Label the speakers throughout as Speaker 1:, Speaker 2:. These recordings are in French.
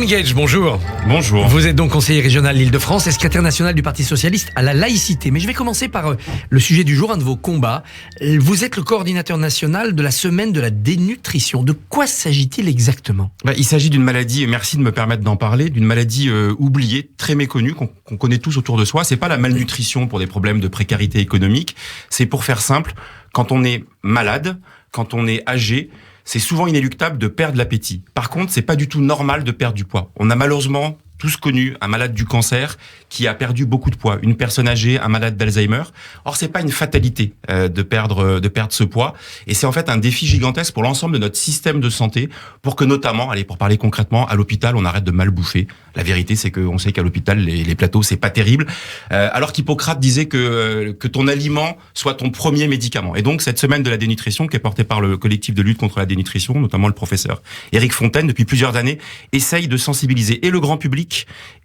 Speaker 1: Jérôme Gage, bonjour.
Speaker 2: Bonjour.
Speaker 1: Vous êtes donc conseiller régional l'Île-de-France et secrétaire national du Parti Socialiste à la laïcité. Mais je vais commencer par le sujet du jour, un de vos combats. Vous êtes le coordinateur national de la semaine de la dénutrition. De quoi s'agit-il exactement ?
Speaker 2: Il s'agit d'une maladie, merci de me permettre d'en parler, d'une maladie oubliée, très méconnue, qu'on connaît tous autour de soi. C'est pas la malnutrition pour des problèmes de précarité économique. C'est, pour faire simple, quand on est malade, quand on est âgé, c'est souvent inéluctable de perdre l'appétit. Par contre, c'est pas du tout normal de perdre du poids. On a malheureusement tous connu un malade du cancer qui a perdu beaucoup de poids, une personne âgée, un malade d'Alzheimer. Or, c'est pas une fatalité de perdre ce poids, et c'est en fait un défi gigantesque pour l'ensemble de notre système de santé, pour que notamment, pour parler concrètement, à l'hôpital, on arrête de mal bouffer. La vérité, c'est qu'on sait qu'à l'hôpital, les plateaux, c'est pas terrible. Alors qu'Hippocrate disait que ton aliment soit ton premier médicament. Et donc, cette semaine de la dénutrition, qui est portée par le collectif de lutte contre la dénutrition, notamment le professeur Éric Fontaine, depuis plusieurs années, essaye de sensibiliser et le grand public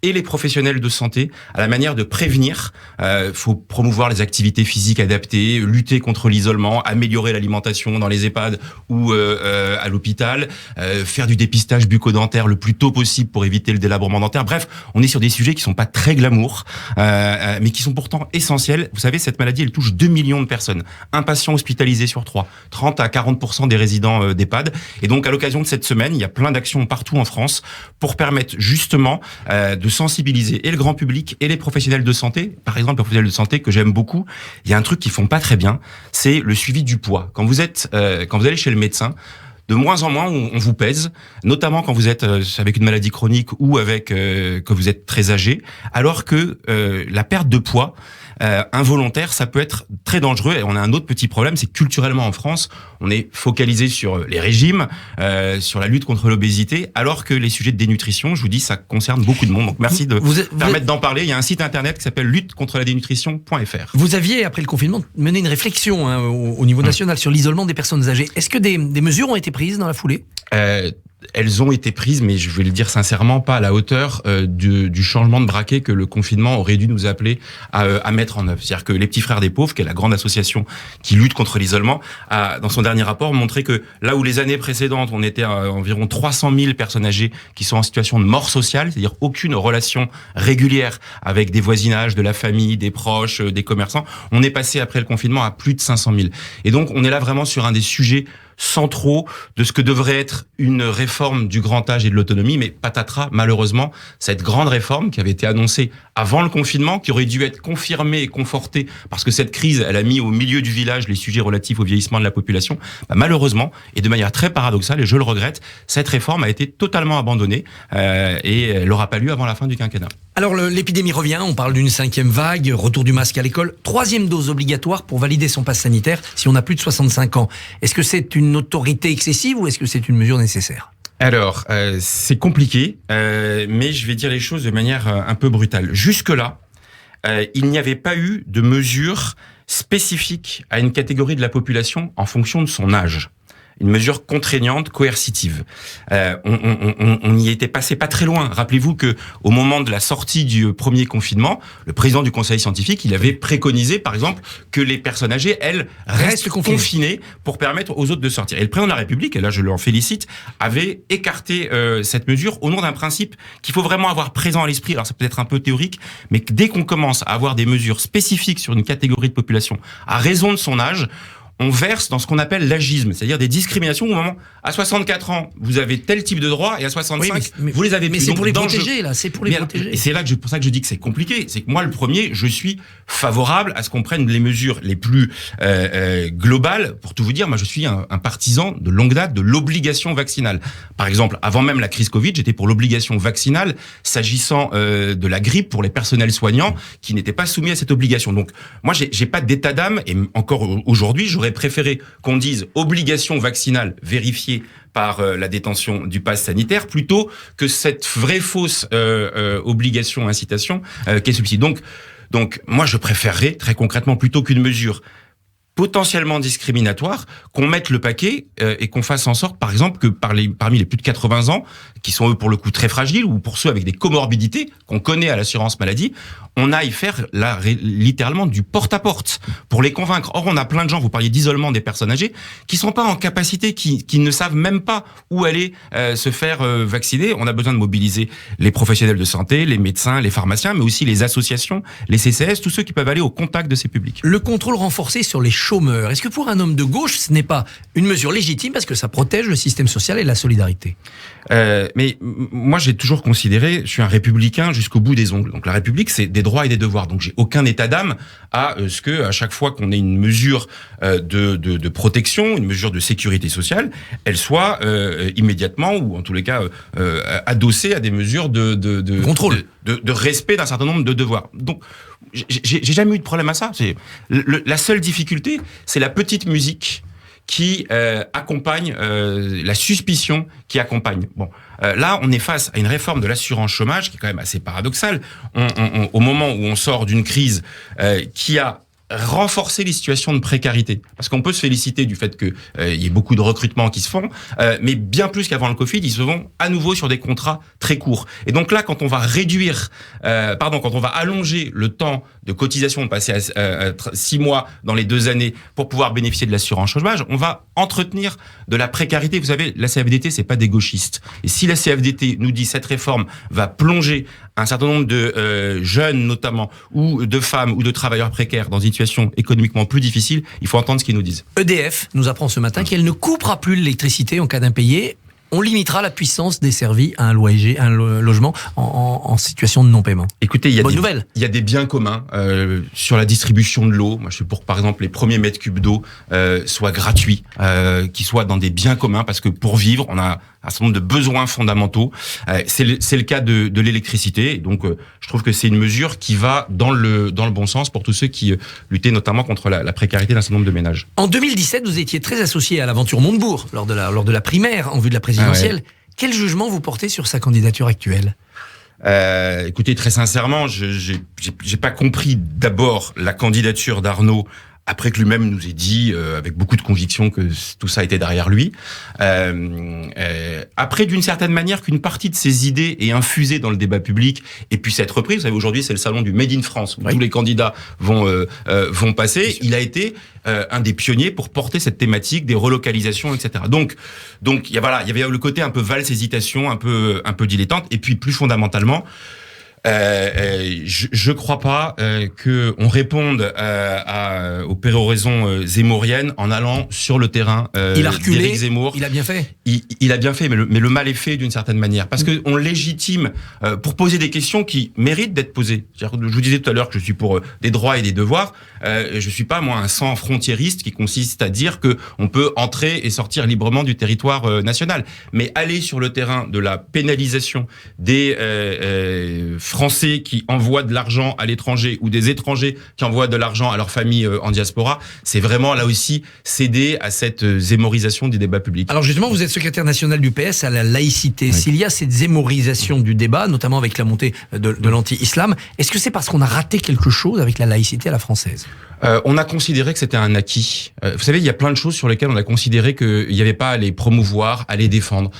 Speaker 2: et les professionnels de santé à la manière de prévenir. Faut promouvoir les activités physiques adaptées, lutter contre l'isolement, améliorer l'alimentation dans les EHPAD ou à l'hôpital, faire du dépistage bucco-dentaire le plus tôt possible pour éviter le délabrement dentaire. Bref, on est sur des sujets qui sont pas très glamour, mais qui sont pourtant essentiels. Vous savez, cette maladie, elle touche 2 millions de personnes. Un patient hospitalisé sur 3, 30 à 40% des résidents d'EHPAD. Et donc, à l'occasion de cette semaine, il y a plein d'actions partout en France pour permettre justement de sensibiliser et le grand public et les professionnels de santé. Par exemple, les professionnels de santé que j'aime beaucoup, il y a un truc qu'ils font pas très bien, c'est le suivi du poids. Quand vous allez chez le médecin, de moins en moins, on vous pèse, notamment quand vous êtes avec une maladie chronique ou que vous êtes très âgé, alors que la perte de poids involontaire, ça peut être très dangereux. Et on a un autre petit problème, c'est que culturellement en France, on est focalisé sur les régimes, sur la lutte contre l'obésité, alors que les sujets de dénutrition, je vous dis, ça concerne beaucoup de monde. Donc merci de permettre d'en parler. Il y a un site internet qui s'appelle luttecontreladénutrition.fr.
Speaker 1: Vous aviez, après le confinement, mené une réflexion au niveau national sur l'isolement des personnes âgées. Est-ce que des mesures ont été prises dans la foulée ?
Speaker 2: Elles ont été prises, mais je vais le dire sincèrement, pas à la hauteur du changement de braquet que le confinement aurait dû nous appeler à mettre en œuvre. C'est-à-dire que les Petits Frères des Pauvres, qui est la grande association qui lutte contre l'isolement, a, dans son dernier rapport, montré que là où les années précédentes, on était à environ 300 000 personnes âgées qui sont en situation de mort sociale, c'est-à-dire aucune relation régulière avec des voisinages, de la famille, des proches, des commerçants, on est passé après le confinement à plus de 500 000. Et donc, on est là vraiment sur un des sujets centraux de ce que devrait être une réforme du grand âge et de l'autonomie, mais patatras, malheureusement, cette grande réforme qui avait été annoncée avant le confinement, qui aurait dû être confirmée et confortée, parce que cette crise, elle a mis au milieu du village les sujets relatifs au vieillissement de la population, malheureusement, et de manière très paradoxale, et je le regrette, cette réforme a été totalement abandonnée, et elle n'aura pas lieu avant la fin du quinquennat.
Speaker 1: Alors l'épidémie revient, on parle d'une 5e vague, retour du masque à l'école, 3e dose obligatoire pour valider son passe sanitaire si on a plus de 65 ans. Est-ce que c'est une autorité excessive ou est-ce que c'est une mesure nécessaire ?
Speaker 2: Alors, c'est compliqué, mais je vais dire les choses de manière un peu brutale. Jusque-là, il n'y avait pas eu de mesure spécifique à une catégorie de la population en fonction de son âge. Une mesure contraignante, coercitive. On y était passé pas très loin. Rappelez-vous que au moment de la sortie du premier confinement, le président du conseil scientifique, il avait préconisé, par exemple, que les personnes âgées, elles, restent confinées pour permettre aux autres de sortir. Et le président de la République, et là je l'en félicite, avait écarté cette mesure au nom d'un principe qu'il faut vraiment avoir présent à l'esprit. Alors ça peut être un peu théorique, mais dès qu'on commence à avoir des mesures spécifiques sur une catégorie de population à raison de son âge, on verse dans ce qu'on appelle l'agisme, c'est-à-dire des discriminations au moment, à 64 ans, vous avez tel type de droit, et à 65, oui, vous les avez plus.
Speaker 1: Mais c'est pour les protéger, là, c'est pour les protéger.
Speaker 2: Et c'est là pour ça que je dis que c'est compliqué. C'est que moi, le premier, je suis favorable à ce qu'on prenne les mesures les plus globales. Pour tout vous dire, moi, je suis un partisan de longue date de l'obligation vaccinale. Par exemple, avant même la crise Covid, j'étais pour l'obligation vaccinale s'agissant de la grippe pour les personnels soignants qui n'étaient pas soumis à cette obligation. Donc, moi, j'ai pas d'état d'âme, et encore aujourd'hui, j'aurais préféré qu'on dise obligation vaccinale vérifiée par la détention du pass sanitaire plutôt que cette vraie fausse obligation, incitation qui est subside. Donc moi je préférerais très concrètement plutôt qu'une mesure potentiellement discriminatoires, qu'on mette le paquet et qu'on fasse en sorte, par exemple, que parmi les plus de 80 ans, qui sont eux pour le coup très fragiles, ou pour ceux avec des comorbidités qu'on connaît à l'assurance maladie, on aille faire littéralement du porte-à-porte pour les convaincre. Or, on a plein de gens, vous parliez d'isolement des personnes âgées, qui sont pas en capacité, qui ne savent même pas où aller se faire vacciner. On a besoin de mobiliser les professionnels de santé, les médecins, les pharmaciens, mais aussi les associations, les CCS, tous ceux qui peuvent aller au contact de ces publics.
Speaker 1: Le contrôle renforcé sur les chômeurs, est-ce que pour un homme de gauche, ce n'est pas une mesure légitime parce que ça protège le système social et la solidarité ?
Speaker 2: Mais moi, j'ai toujours considéré, je suis un républicain jusqu'au bout des ongles. Donc la République, c'est des droits et des devoirs. Donc j'ai aucun état d'âme à ce que, à chaque fois qu'on ait une mesure de protection, une mesure de sécurité sociale, elle soit immédiatement ou en tous les cas adossée à des mesures de
Speaker 1: contrôle,
Speaker 2: de respect d'un certain nombre de devoirs. Donc j'ai jamais eu de problème à ça. La seule difficulté, c'est la petite musique qui accompagne la suspicion qui accompagne. Bon, là, on est face à une réforme de l'assurance chômage qui est quand même assez paradoxale. Au moment où on sort d'une crise qui a renforcé les situations de précarité, parce qu'on peut se féliciter du fait que il y ait beaucoup de recrutements qui se font, mais bien plus qu'avant le Covid, ils se font à nouveau sur des contrats très courts. Et donc là, quand on va quand on va allonger le temps de cotisation, de passer à 6 mois dans les 2 années pour pouvoir bénéficier de l'assurance chômage, on va entretenir de la précarité. Vous savez, la CFDT, c'est pas des gauchistes. Et si la CFDT nous dit cette réforme va plonger un certain nombre de jeunes notamment, ou de femmes ou de travailleurs précaires dans une situation économiquement plus difficile, il faut entendre ce qu'ils nous disent.
Speaker 1: EDF nous apprend ce matin qu'elle ne coupera plus l'électricité en cas d'impayé. On limitera la puissance desservie à un logement en situation de non-paiement.
Speaker 2: Écoutez, il
Speaker 1: y
Speaker 2: a des biens communs sur la distribution de l'eau. Moi, je suis pour que, par exemple, les premiers mètres cubes d'eau soient gratuits, qu'ils soient dans des biens communs, parce que pour vivre, on a un certain nombre de besoins fondamentaux. C'est le cas de l'électricité. Donc, je trouve que c'est une mesure qui va dans le bon sens pour tous ceux qui luttaient notamment contre la précarité d'un certain nombre de ménages.
Speaker 1: En 2017, vous étiez très associé à l'aventure Montebourg lors de la primaire en vue de la présidentielle. Ouais. Quel jugement vous portez sur sa candidature actuelle ?
Speaker 2: Écoutez, très sincèrement, j'ai pas compris d'abord la candidature d'Arnaud après que lui-même nous ait dit avec beaucoup de conviction que tout ça était derrière lui. Après, d'une certaine manière, qu'une partie de ses idées est infusée dans le débat public et puisse être reprise. Vous savez, aujourd'hui, c'est le salon du Made in France où tous les candidats vont passer. Il a été un des pionniers pour porter cette thématique des relocalisations, etc. Donc il y avait le côté un peu valse hésitation, un peu dilettante, et puis plus fondamentalement, je crois pas que on réponde aux péroraisons zémoriennes en allant sur le terrain d'Éric Zemmour.
Speaker 1: Il a bien fait.
Speaker 2: Il a bien fait, mais le mal est fait d'une certaine manière, parce que on légitime pour poser des questions qui méritent d'être posées. Je vous disais tout à l'heure que je suis pour des droits et des devoirs. Je suis pas moi un sans frontiériste qui consiste à dire que on peut entrer et sortir librement du territoire national, mais aller sur le terrain de la pénalisation des Français qui envoient de l'argent à l'étranger ou des étrangers qui envoient de l'argent à leur famille en diaspora, c'est vraiment là aussi céder à cette zémorisation du débat public.
Speaker 1: Alors justement, vous êtes secrétaire national du PS à la laïcité. Oui. S'il y a cette zémorisation du débat, notamment avec la montée de l'anti-islam, est-ce que c'est parce qu'on a raté quelque chose avec la laïcité à la française ?
Speaker 2: On a considéré que c'était un acquis. Vous savez, il y a plein de choses sur lesquelles on a considéré qu'il n'y avait pas à les promouvoir, à les défendre.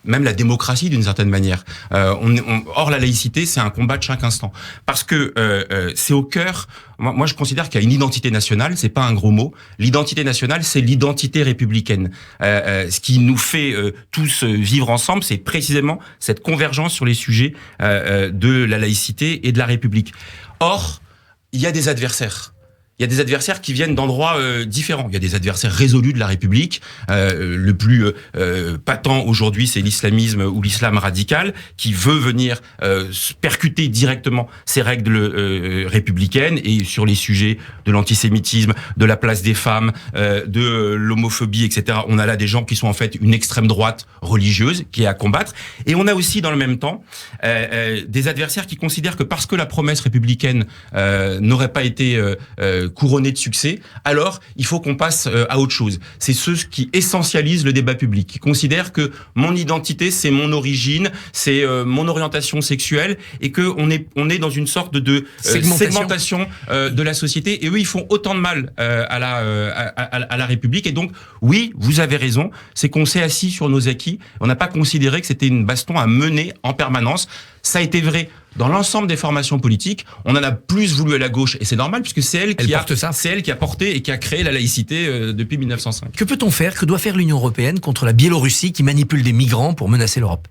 Speaker 2: Même la démocratie, d'une certaine manière. Or, la laïcité, c'est un combat de chaque instant. Parce que c'est au cœur... Moi, je considère qu'il y a une identité nationale, c'est pas un gros mot. L'identité nationale, c'est l'identité républicaine. Ce qui nous fait tous vivre ensemble, c'est précisément cette convergence sur les sujets de la laïcité et de la République. Or, il y a des adversaires. Il y a des adversaires qui viennent d'endroits différents. Il y a des adversaires résolus de la République. Le plus patent aujourd'hui, c'est l'islamisme ou l'islam radical, qui veut venir percuter directement ces règles républicaines et sur les sujets de l'antisémitisme, de la place des femmes, de l'homophobie, etc. On a là des gens qui sont en fait une extrême droite religieuse qui est à combattre. Et on a aussi dans le même temps des adversaires qui considèrent que parce que la promesse républicaine n'aurait pas été couronnés de succès, alors il faut qu'on passe à autre chose. C'est ceux qui essentialisent le débat public, qui considèrent que mon identité, c'est mon origine, c'est mon orientation sexuelle, et que on est dans une sorte de segmentation de la société. Et eux, ils font autant de mal à la République. Et donc, oui, vous avez raison, c'est qu'on s'est assis sur nos acquis. On n'a pas considéré que c'était une baston à mener en permanence. Ça a été vrai dans l'ensemble des formations politiques. On en a plus voulu à la gauche, et c'est normal, puisque c'est elle qui a porté et qui a créé la laïcité depuis 1905.
Speaker 1: Que peut-on faire? Que doit faire l'Union européenne contre la Biélorussie qui manipule des migrants pour menacer l'Europe?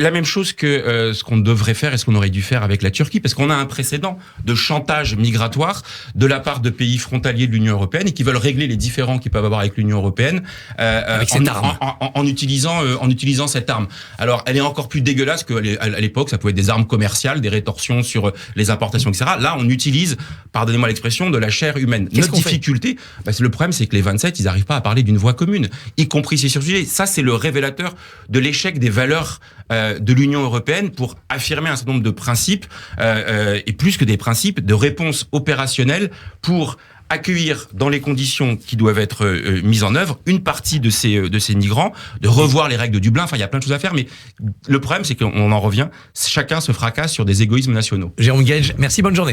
Speaker 2: La même chose que ce qu'on devrait faire et ce qu'on aurait dû faire avec la Turquie, parce qu'on a un précédent de chantage migratoire de la part de pays frontaliers de l'Union européenne et qui veulent régler les différends qu'ils peuvent avoir avec l'Union européenne en utilisant cette arme. Alors, elle est encore plus dégueulasse qu'à l'époque, ça pouvait être des armes commerciales, des rétorsions sur les importations, etc. Là, on utilise, pardonnez-moi l'expression, de la chair humaine. Notre difficulté, le problème, c'est que les 27, ils n'arrivent pas à parler d'une voix commune, y compris ces sujets. Ça, c'est le révélateur de l'échec des valeurs de l'Union européenne pour affirmer un certain nombre de principes, et plus que des principes, de réponses opérationnelles pour accueillir dans les conditions qui doivent être mises en œuvre une partie de ces migrants, de revoir les règles de Dublin. Enfin, il y a plein de choses à faire, mais le problème, c'est qu'on en revient, chacun se fracasse sur des égoïsmes nationaux.
Speaker 1: Jérôme Guedj, merci, bonne journée.